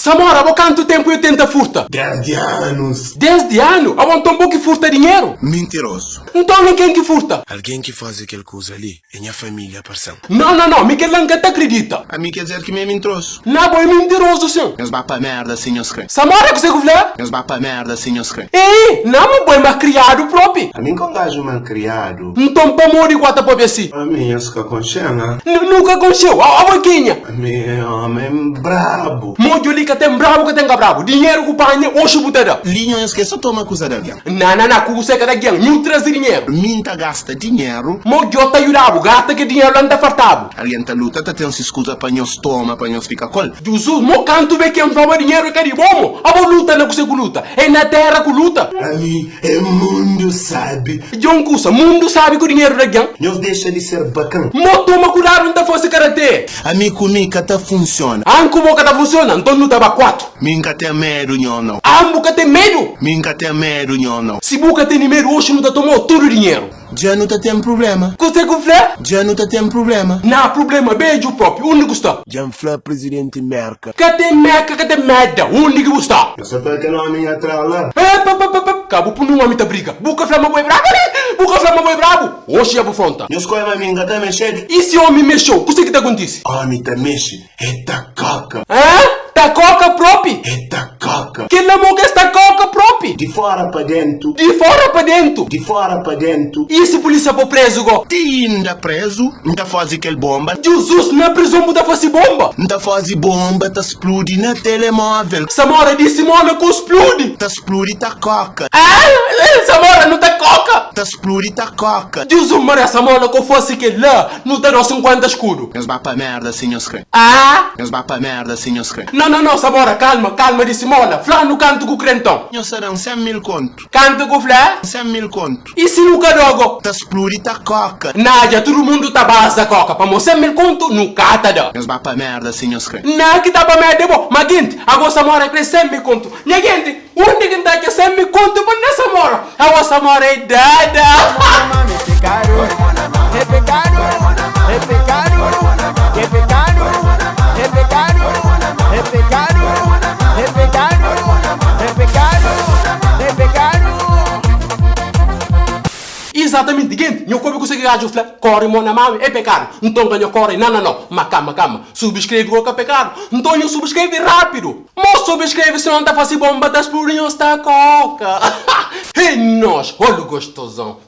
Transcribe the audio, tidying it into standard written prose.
Samora, há quanto tempo eu tento furta? 10 anos. 10 anos? Há um pouco que furta dinheiro? Mentiroso. Então ninguém que furta? Alguém que faz aquela coisa ali é minha família, parceiro. Não, Miguel nunca te acredita. A mim quer dizer que me é mentiroso. Não, é mentiroso, sim. Meus vá pra merda, senhor crê. Samora, que você quer? Meus vá pra merda, senhor crê. Ei, não é bom, mas criado próprio. A mim com gajo mal criado. Então, para morrer, quanto pode assim? A mim eu sou conchena. Nunca aconteceu, a boquinha. A mim é homem brabo. Muito ali que tem bravo, que tem bravo. Dinheiro que panha, oxe, butada. Linho eu esqueço, toma coisa da guia. Não, que você quer ganhar, não traz dinheiro. Minta gasta dinheiro. Muito eu te ajudava, gasta que dinheiro não está fartado. Alguém tá luta, tá tendo escusa pra nós toma, pra nós ficar col. Jesus, mo canto vê que não toma dinheiro que é bom. A boa luta não consegue luta. É na terra que luta. A mim é mundo sabe. John Cusa, mundo sabe que o dinheiro é ganho. Nós deixa de ser bacana. Mo toma cuidado, não fosse karatê. A mim comigo tá funciona. Anco boca tá funcionando, então luta para 4. Minha tem medo, não. Ambuca tem medo. Minha tem medo, não. Se boca tem medo, hoje não tá tomou todo o dinheiro. Já não tá tendo problema. Consegue falar? Já não tá tendo problema. Não, problema, beijo próprio, onde está? Já foi presidente Merca. Cadê Meca, cadê merda? Onde está? Eu só tô que não me atrala. Cabo por não me briga. Buca flama boi brabo, né? Buca flama boi brabo. Hoje é a fronta. Eu escolho a minha tá mexendo. E se homem mexeu, o que tá acontecendo? Homem tá mexe. É da coca. Hã? Tá coca próprio? É da coca. Que namoro que está coca próprio? De fora pra dentro. De fora para dentro. De fora pra dentro. E se polícia for preso, go? Ainda preso. Ainda faz aquele bomba. Jesus, na prisão muda fosse bomba. Ainda faz bomba. Tá explode na telemóvel. Samora disse, mano, que explode. Tá explode tá coca. Samora não tá coca. Tá explode tá coca. Jesus, Maria, Samora, que fosse que lá, não tá no 50 escuro. Meus vá pra merda, senhor crê. Meus vá pra merda, senhor crê. Não, Samora, calma, disse mola. Flá no canto com o crentão. Nós serão 100 mil conto. Canto com flá? 100 mil conto. E se nunca dogo? Tá explode tá coca. Nádia, todo mundo tá base da coca. Para você me conto, nunca tá dá. Meus vá pra merda, senhor crê. Não, que tá pra merda, bom. Mas, gente, agora Samora cresce me conto. Minha gente, onde que tá que você me conto para nessa Samora? Agora Samora é dada. É pecado, é pecado, é pecado, é pecado, é pecado, é pecado, é pecado, é pecado, é pecado. Exatamente, gente, eu como consegue gajo falar, corre mona mãe, é pecado. Então ganho corre, não, mas calma, subscreve o que é pecado. Então eu subscreve rápido. Mas subscreve se não tá fazendo bomba das purinhas da coca. E nós, olha o gostosão.